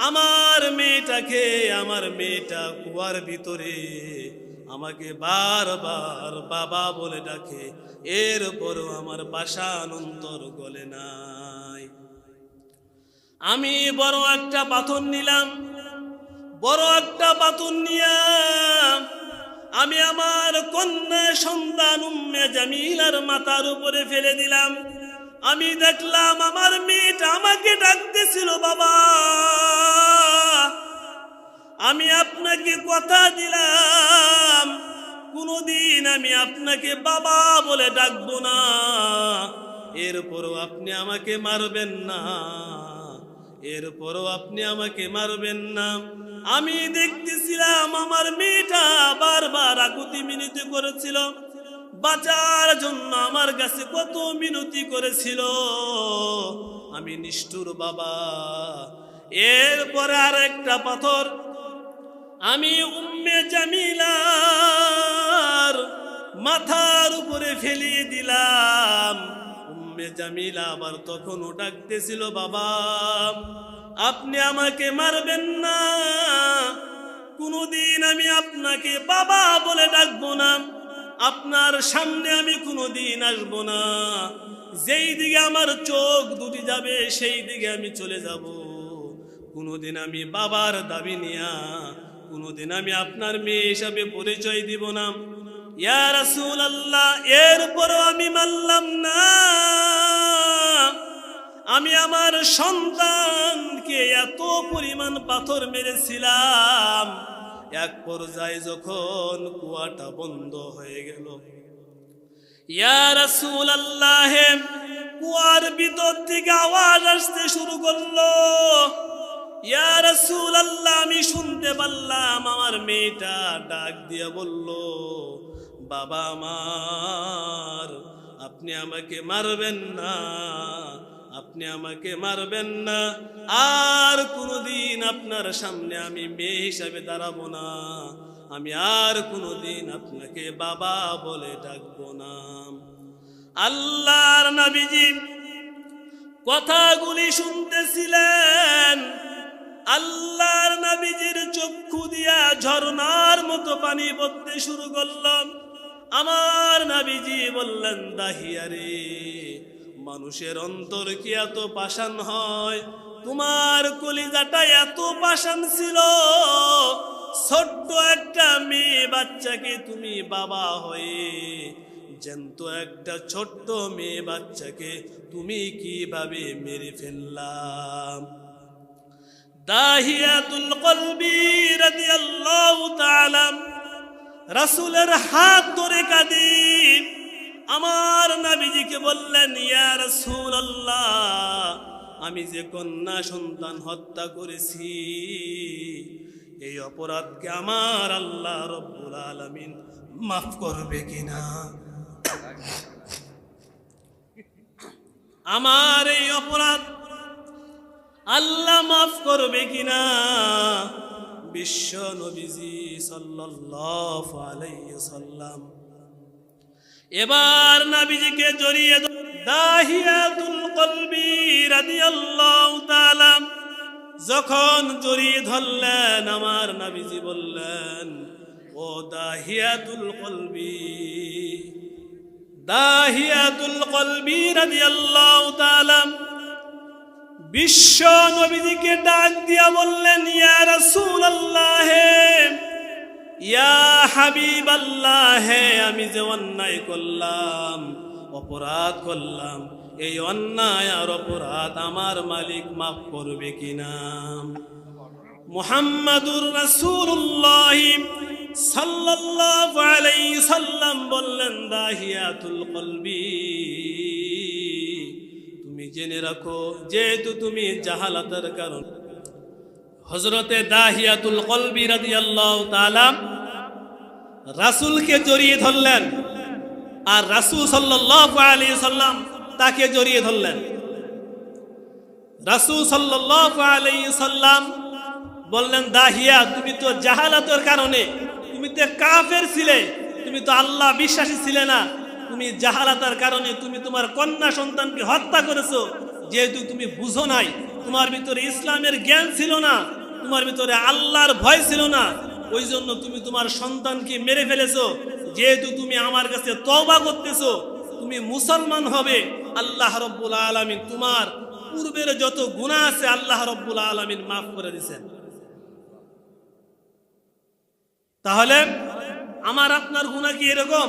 আমার মেয়েটা কুয়ার ভিতরে আমাকে বারবার বাবা বলে ডাকে, এরপরও আমার পাষাণ অন্তর গলে নাই। আমি বড় একটা পাথর নিলাম, বড় একটা পাথর নিয়া আমি আমার কন্যা সন্তান উম্মে জামিলার মাথার উপরে ফেলে দিলাম। আমি দেখলাম আমার মেয়েটা আমাকে ডাকতেছিল, বাবা আমি আপনাকে কথা দিলাম কোনদিন আমি আপনাকে বাবা বলে ডাকবো না, এরপরও আপনি আমাকে মারবেন না, এরপরও আপনি আমাকে মারবেন না। আমি দেখতেছিলাম আমার মেয়েটা বারবার আকুতি মিনতি করেছিল, বাঁচার জন্য আমার কাছে কত মিনতি করেছিল। আমি নিষ্ঠুর বাবা। এরপরে আর একটা পাথর আমি উম্মে জামিলার মাথার উপরে ফেলিয়ে দিলাম। উম্মে জামিলা আবার তখনও ডাকতেছিল, বাবা আপনি আমাকে মারবেন না, কোনদিন আমি আপনাকে বাবা বলে ডাকবো না, আপনার সামনে আমি কোনদিন আসবো না, যেই দিকে আমার চোখ দুটি যাবে সেই দিকে আমি চলে যাব। কোনদিন আমি বাবার দাবি নিয়া কোনদিন আমি আপনার মেয়ে হিসাবে পরিচয় দিব না। ইয়া রাসূলুল্লাহ, এরপরও আমি মানলাম না। আমি আমার সন্তানকে এত পরিমাণ পাথর মেরেছিলাম, এক পর্যায়ে যখন কুয়াটা বন্ধ হয়ে গেল, ইয়া রাসূলুল্লাহ, কুয়ার ভিতর থেকে আওয়াজ আসতে শুরু করলো। ইয়া রাসূলুল্লাহ, আমি শুনতে পারলাম আমার মেয়েটা ডাক দিয়ে বলল, বাবা আমার আপনি আমাকে মারবেন না, আপনি আমাকে মারবেন না, আর কোনদিন আপনার সামনে আমি মেয়ে হিসাবে দাঁড়াবো না, আমি আর কোনদিন আপনাকে বাবা বলে ডাকবো না। আল্লাহর নবীজি কথাগুলি শুনতেছিলেন। আল্লাহর নবীজির চক্ষু দিয়া ঝর্ণার মতো পানি পড়তে শুরু করল। আমার নবীজি বললেন, দাহিয়া রে, মানুষের অন্তর কি এত পাষাণ হয়? তোমার কলিজাটা এত পাষাণ ছিল, ছোট্ট একটা মেয়ে বাচ্চাকে তুমি বাবা হয়ে জ্যান্ত একটা ছোট্ট মেয়ে বাচ্চাকে তুমি কিভাবে মেরে ফেললাম? দাহিয়াতুল কলবি রাদিয়াল্লাহু তাআলা রাসূলের হাত ধরে কাঁদি আমার নবীজিকে বললেন, ইয়া রাসূলুল্লাহ, আমি যে কন্যা সন্তান হত্যা করেছি, এই অপরাধকে আমার আল্লাহ রব্বুল আলামিন মাফ করবে কিনা? আমার এই অপরাধ আল্লাহ মাফ করবে কিনা? বিশ্ব নবীজি সাল্লাল্লাহু আলাইহি ওয়াসাল্লাম এবার নবীজিকে জড়িয়ে দাহিয়াতুল কলবি রাদিয়াল্লাহু তাআলা যখন জড়িয়ে ধরলেন, আমার নবীজি বললেন, ও দাহিয়াতুল কলবি রাদিয়াল্লাহু তাআলা বিশ্ব নবীজিকে ডাক দিয়া বললেন, ইয়া রাসূলুল্লাহ, ইয়া হাবিবাল্লাহ, আমি যে অন্যায় করলাম, অপরাধ করলাম, এই অন্যায় আর অপরাধ আমার মালিক মাফ করবে কিনা? মুহাম্মাদুর রাসূলুল্লাহ সাল্লাল্লাহু আলাইহি সাল্লাম বললেন, দাহিয়াতুল কলবি, তুমি জেনে রাখো, যেহেতু তুমি জাহালাতের কারণ। হযরতে দাহিয়াতুল কলবি রাদিয়াল্লাহু তাআলা রাসূলকে জড়িয়ে ধরলেন, আর রাসূল সাল্লাল্লাহু আলাইহি সাল্লাম তাকে জড়িয়ে ধরলেন। রাসূল সাল্লাল্লাহু আলাইহি সাল্লাম বললেন, দাহিয়া, তুমি তো জাহালাতের কারণে, তুমি তো কাফের ছিলে, তুমি তো আল্লাহ বিশ্বাসী ছিলে না, তুমি জাহালাতের কারণে তুমি তোমার কন্যা সন্তানকে হত্যা করেছো। যেহেতু তুমি বুঝো নাই, তোমার ভিতরে ইসলামের জ্ঞান ছিল না, তোমার ভিতরে আল্লাহর ভয় ছিল না, ওই জন্য তুমি তোমার সন্তানকে মেরে ফেলেছো। যেহেতু তুমি আমার কাছে তওবা করতেছো, তুমি মুসলমান হবে, আল্লাহ রাব্বুল আলামিন তোমার পূর্বের যত গুনাহ আছে আল্লাহ রাব্বুল আলামিন মাফ করে দিয়েছেন। তাহলে আমার আপনার গুনাহ কি এরকম?